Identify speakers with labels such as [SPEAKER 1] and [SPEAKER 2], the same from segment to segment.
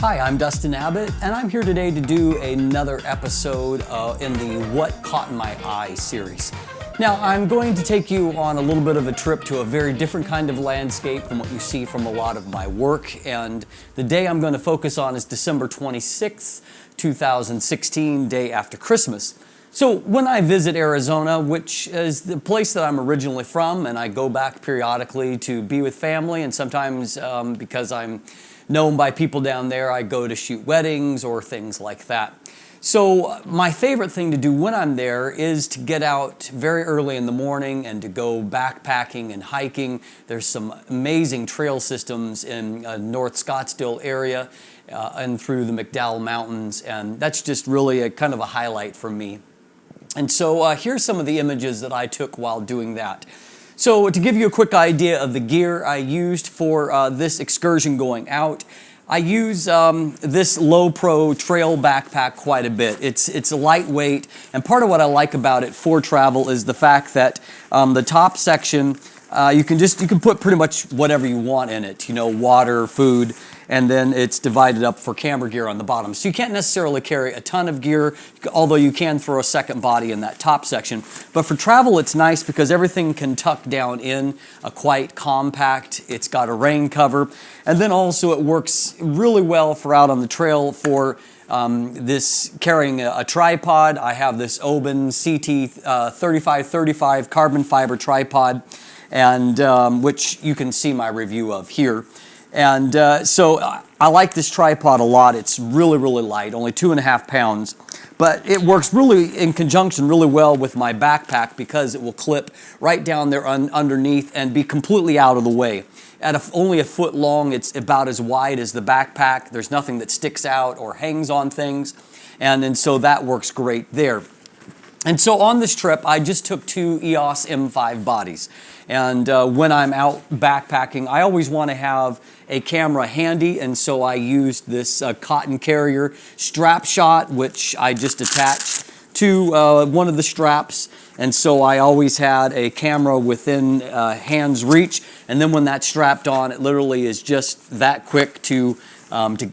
[SPEAKER 1] Hi, I'm Dustin Abbott, and I'm here today to do another episode in the What Caught My Eye series. Now, I'm going to take you on a little bit of a trip to a very different kind of landscape than what you see from a lot of my work, and the day I'm going to focus on is December 26th, 2016, day after Christmas. So when I visit Arizona, which is the place that I'm originally from, and I go back periodically to be with family, and sometimes because I'm known by people down there, I go to shoot weddings or things like that. So my favorite thing to do when I'm there is to get out very early in the morning and to go backpacking and hiking. There's some amazing trail systems in North Scottsdale area and through the McDowell Mountains, and that's just really a kind of a highlight for me. And so here's some of the images that I took while doing that. So to give you a quick idea of the gear I used for this excursion going out, I use this low pro trail backpack quite a bit. It's lightweight, and part of what I like about it for travel is the fact that the top section you can put pretty much whatever you want in it, you know, water, food, and then it's divided up for camera gear on the bottom. So you can't necessarily carry a ton of gear, although you can throw a second body in that top section. But for travel, it's nice because everything can tuck down in, quite compact. It's got a rain cover, and then also it works really well for out on the trail for this carrying a tripod. I have this Oben CT 3535 carbon fiber tripod, and which you can see my review of here. And so I like this tripod a lot. It's really, really light, only 2.5 pounds. But it works really in conjunction really well with my backpack because it will clip right down there underneath and be completely out of the way. At only a foot long, it's about as wide as the backpack. There's nothing that sticks out or hangs on things. And so that works great there. And so on this trip, I just took 2 EOS M5 bodies. And when I'm out backpacking, I always want to have a camera handy, and so I used this cotton carrier strap shot, which I just attached to one of the straps. And so I always had a camera within hand's reach, and then when that's strapped on, it literally is just that quick to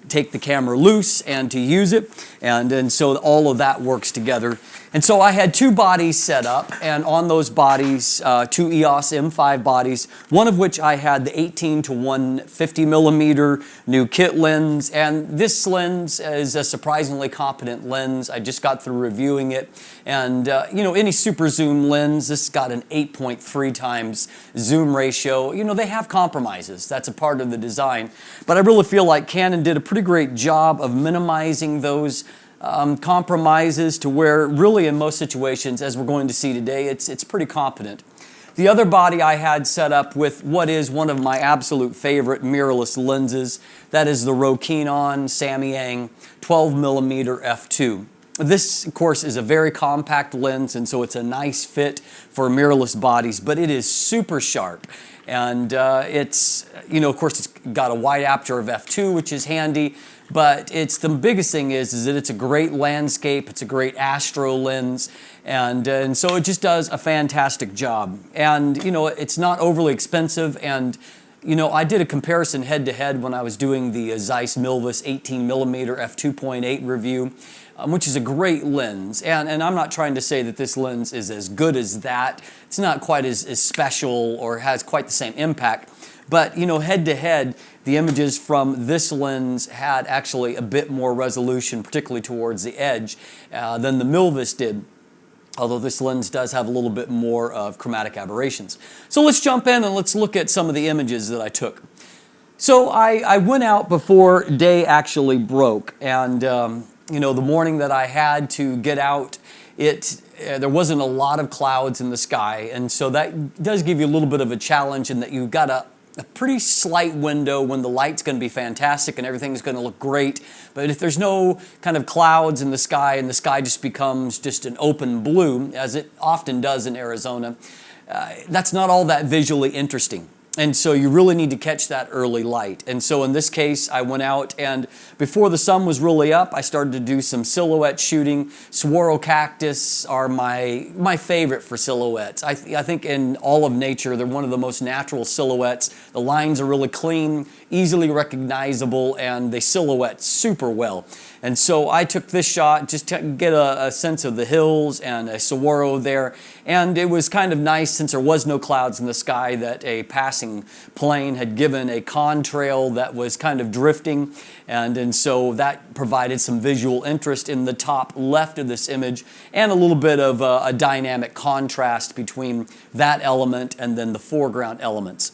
[SPEAKER 1] take the camera loose and to use it, and so all of that works together. And so I had 2 bodies set up, and on those bodies, 2 EOS M5 bodies, one of which I had the 18 to 150 millimeter new kit lens, and this lens is a surprisingly competent lens. I just got through reviewing it, and you know, any super zoom lens, this has got an 8.3 times zoom ratio. You know, they have compromises. That's a part of the design, but I really feel like Canon did a pretty great job of minimizing those compromises to where really in most situations, as we're going to see today, it's pretty competent. The other body I had set up with what is one of my absolute favorite mirrorless lenses, that is the Rokinon Samyang 12 millimeter f2. This, of course, is a very compact lens, and so it's a nice fit for mirrorless bodies, but it is super sharp. And it's, you know, of course, it's got a wide aperture of f2, which is handy, but it's the biggest thing is that it's a great landscape, it's a great astro lens, and so it just does a fantastic job. And, you know, it's not overly expensive, and, you know, I did a comparison head-to-head when I was doing the Zeiss Milvus 18 millimeter f2.8 review, which is a great lens. And I'm not trying to say that this lens is as good as that. It's not quite as special or has quite the same impact. But, you know, head-to-head, the images from this lens had actually a bit more resolution, particularly towards the edge, than the Milvus did. Although this lens does have a little bit more of chromatic aberrations. So let's jump in and let's look at some of the images that I took. So I went out before day actually broke, and you know, the morning that I had to get out, there wasn't a lot of clouds in the sky, and so that does give you a little bit of a challenge in that you've got a pretty slight window when the light's going to be fantastic and everything's going to look great. But if there's no kind of clouds in the sky and the sky just becomes just an open blue, as it often does in Arizona, that's not all that visually interesting. And so you really need to catch that early light. And so in this case, I went out and before the sun was really up, I started to do some silhouette shooting. Saguaro cactus are my favorite for silhouettes. I think in all of nature, they're one of the most natural silhouettes. The lines are really clean, easily recognizable, and they silhouette super well. And so I took this shot just to get a sense of the hills and a saguaro there. And it was kind of nice since there was no clouds in the sky that a passing plane had given a contrail that was kind of drifting. And so that provided some visual interest in the top left of this image and a little bit of a dynamic contrast between that element and then the foreground elements.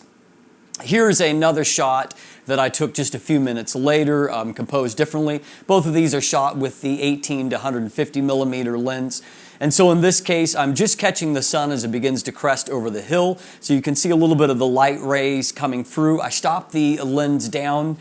[SPEAKER 1] Here's another shot that I took just a few minutes later, composed differently. Both of these are shot with the 18 to 150 millimeter lens. And so in this case, I'm just catching the sun as it begins to crest over the hill. So you can see a little bit of the light rays coming through. I stopped the lens down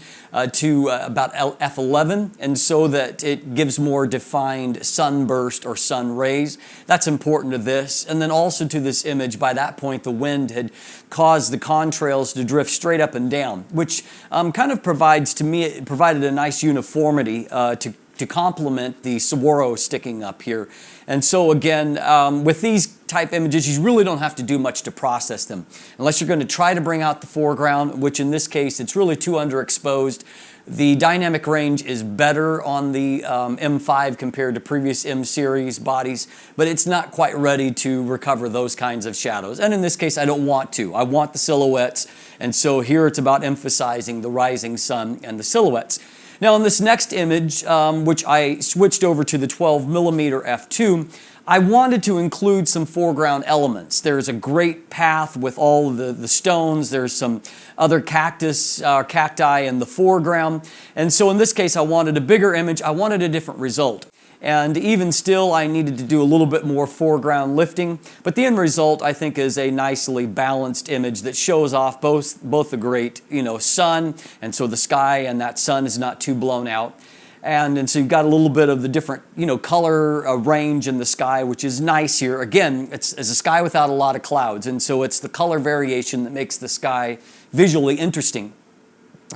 [SPEAKER 1] to about f11, and so that it gives more defined sunburst or sun rays. That's important to this. And then also to this image, by that point, the wind had caused the contrails to drift straight up and down, which kind of provides, to me, it provided a nice uniformity to complement the saguaro sticking up here. And so again, with these type images, you really don't have to do much to process them. Unless you're going to try to bring out the foreground, which in this case, it's really too underexposed. The dynamic range is better on the M5 compared to previous M series bodies, but it's not quite ready to recover those kinds of shadows. And in this case, I don't want to. I want the silhouettes. And so here it's about emphasizing the rising sun and the silhouettes. Now in this next image, which I switched over to the 12 millimeter f2, I wanted to include some foreground elements. There's a great path with all the stones. There's some other cacti in the foreground. And so in this case, I wanted a bigger image. I wanted a different result. And even still, I needed to do a little bit more foreground lifting. But the end result, I think, is a nicely balanced image that shows off both the great, sun, and so the sky and that sun is not too blown out. And so you've got a little bit of the different, color range in the sky, which is nice here. Again, it's a sky without a lot of clouds, and so it's the color variation that makes the sky visually interesting.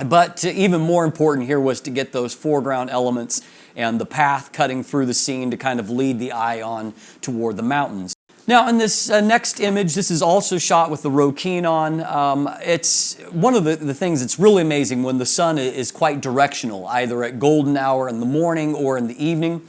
[SPEAKER 1] But even more important here was to get those foreground elements and the path cutting through the scene to kind of lead the eye on toward the mountains. Now in this next image, this is also shot with the Rokinon. It's one of the things that's really amazing when the sun is quite directional, either at golden hour in the morning or in the evening.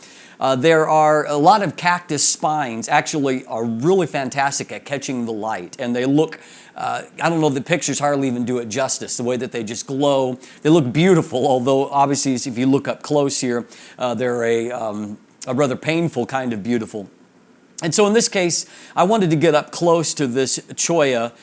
[SPEAKER 1] There are a lot of cactus spines actually are really fantastic at catching the light, and they look, I don't know, the pictures hardly even do it justice, the way that they just glow. They look beautiful, although obviously if you look up close here, they're a rather painful kind of beautiful. And so in this case, I wanted to get up close to this cholla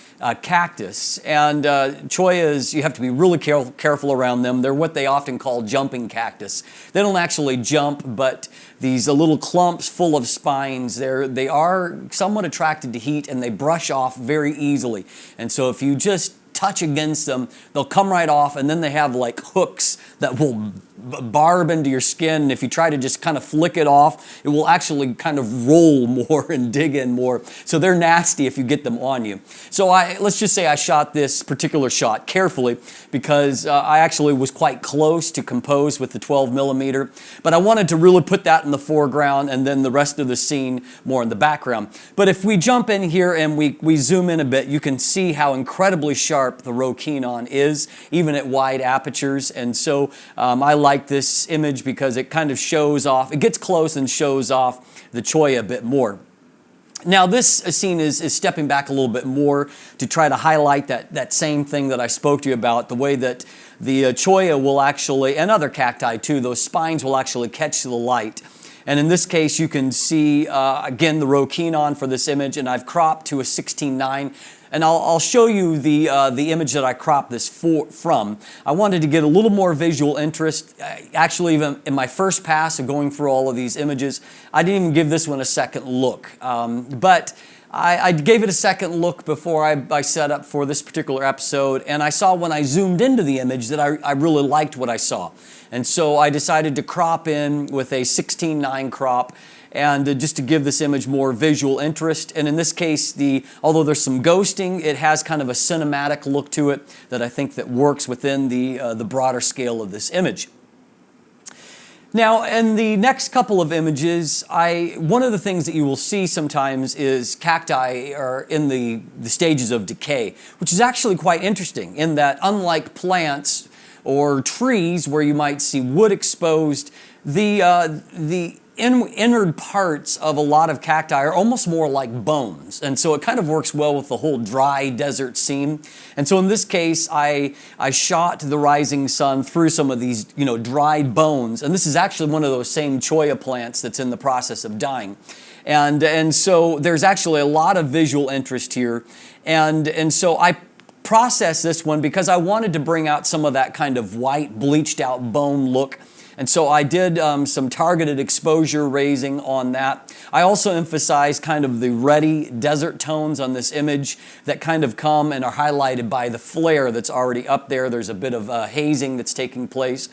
[SPEAKER 1] cactus. And chollas, you have to be really careful around them. They're what they often call jumping cactus. They don't actually jump, but these little clumps full of spines, they are somewhat attracted to heat and they brush off very easily. And so if you just touch against them, they'll come right off, and then they have like hooks that will barb into your skin. And if you try to just kind of flick it off, it will actually kind of roll more and dig in more. So they're nasty if you get them on you. So let's just say I shot this particular shot carefully because I actually was quite close to compose with the 12 millimeter, but I wanted to really put that in the foreground and then the rest of the scene more in the background. But if we jump in here and we zoom in a bit, you can see how incredibly sharp the Rokinon is, even at wide apertures. And so I like this image because it kind of shows off, it gets close and shows off the cholla a bit more. Now this scene is stepping back a little bit more to try to highlight that same thing that I spoke to you about, the way that the cholla will actually, and other cacti too, those spines will actually catch the light. And in this case, you can see, again, the Rokinon for this image, and I've cropped to a 16:9. And I'll show you the image that I cropped this from. I wanted to get a little more visual interest. Actually, even in my first pass of going through all of these images, I didn't even give this one a second look. But I gave it a second look before I set up for this particular episode, and I saw when I zoomed into the image that I really liked what I saw. And so I decided to crop in with a 16:9 crop. and just to give this image more visual interest. And in this case, although there's some ghosting, it has kind of a cinematic look to it that I think that works within the broader scale of this image. Now, in the next couple of images, one of the things that you will see sometimes is cacti are in the stages of decay, which is actually quite interesting in that, unlike plants or trees where you might see wood exposed, the innard parts of a lot of cacti are almost more like bones, and so it kind of works well with the whole dry desert scene. And so in this case, I shot the rising sun through some of these dried bones, and this is actually one of those same cholla plants that's in the process of dying. And so there's actually a lot of visual interest here, and so I processed this one because I wanted to bring out some of that kind of white bleached out bone look. And so I did some targeted exposure raising on that. I also emphasized kind of the reddy desert tones on this image that kind of come and are highlighted by the flare that's already up there. There's a bit of hazing that's taking place.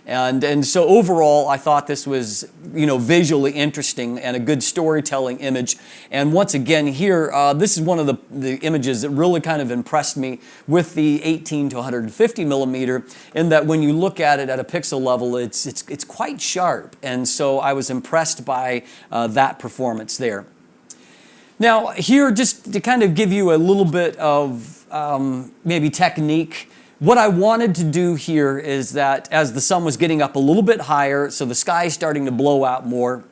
[SPEAKER 1] And so overall, I thought this was, visually interesting and a good storytelling image. And once again here, this is one of the images that really kind of impressed me with the 18 to 150 millimeter, in that when you look at it at a pixel level, it's quite sharp. And so I was impressed by that performance there. Now here, just to kind of give you a little bit of maybe technique, what I wanted to do here is that as the sun was getting up a little bit higher, so the sky is starting to blow out more,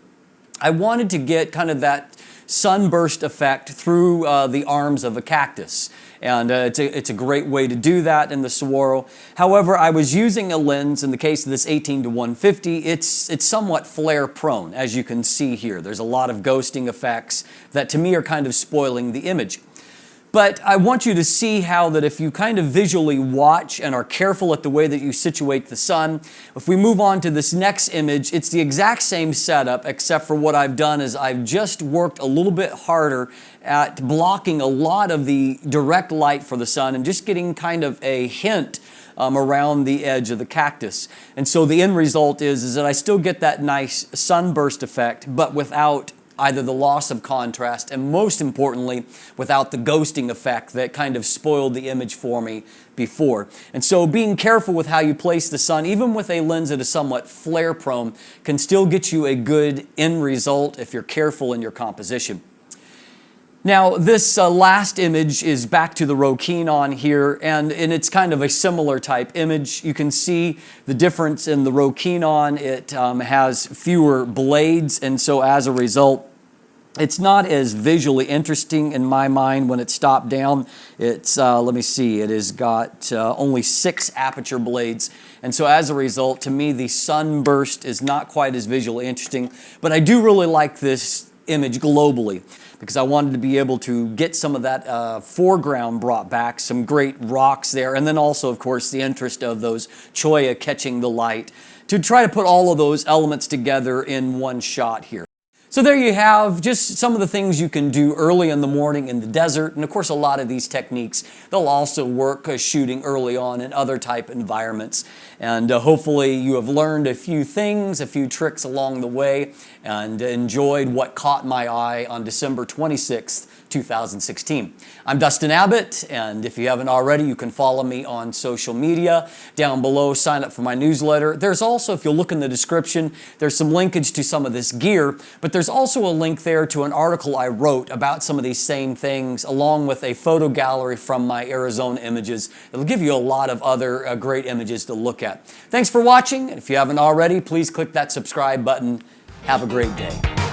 [SPEAKER 1] I wanted to get kind of that sunburst effect through the arms of a cactus. And it's a great way to do that in the saguaro. However, I was using a lens, in the case of this 18 to 150, it's somewhat flare prone, as you can see here. There's a lot of ghosting effects that to me are kind of spoiling the image. But I want you to see how that if you kind of visually watch and are careful at the way that you situate the sun, if we move on to this next image, it's the exact same setup, except for what I've done is I've just worked a little bit harder at blocking a lot of the direct light for the sun and just getting kind of a hint around the edge of the cactus. And so the end result is that I still get that nice sunburst effect, but without either the loss of contrast, and most importantly, without the ghosting effect that kind of spoiled the image for me before. And so being careful with how you place the sun, even with a lens that is somewhat flare prone, can still get you a good end result if you're careful in your composition. Now, this last image is back to the Rokinon here, and it's kind of a similar type image. You can see the difference in the Rokinon. It has fewer blades, and so as a result, it's not as visually interesting in my mind when it's stopped down. It's, let me see, it has got only 6 aperture blades. And so as a result, to me, the sunburst is not quite as visually interesting. But I do really like this image globally, because I wanted to be able to get some of that foreground brought back, some great rocks there, and then also, of course, the interest of those cholla catching the light, to try to put all of those elements together in one shot here. So there you have just some of the things you can do early in the morning in the desert. And of course, a lot of these techniques, they'll also work shooting early on in other type environments. And hopefully you have learned a few things, a few tricks along the way, and enjoyed what caught my eye on December 26th, 2016. I'm Dustin Abbott, and if you haven't already, you can follow me on social media. Down below, sign up for my newsletter. There's also, if you'll look in the description, there's some linkage to some of this gear, but there's also a link there to an article I wrote about some of these same things, along with a photo gallery from my Arizona images. It'll give you a lot of other great images to look at. Thanks for watching, and if you haven't already, please click that subscribe button. Have a great day.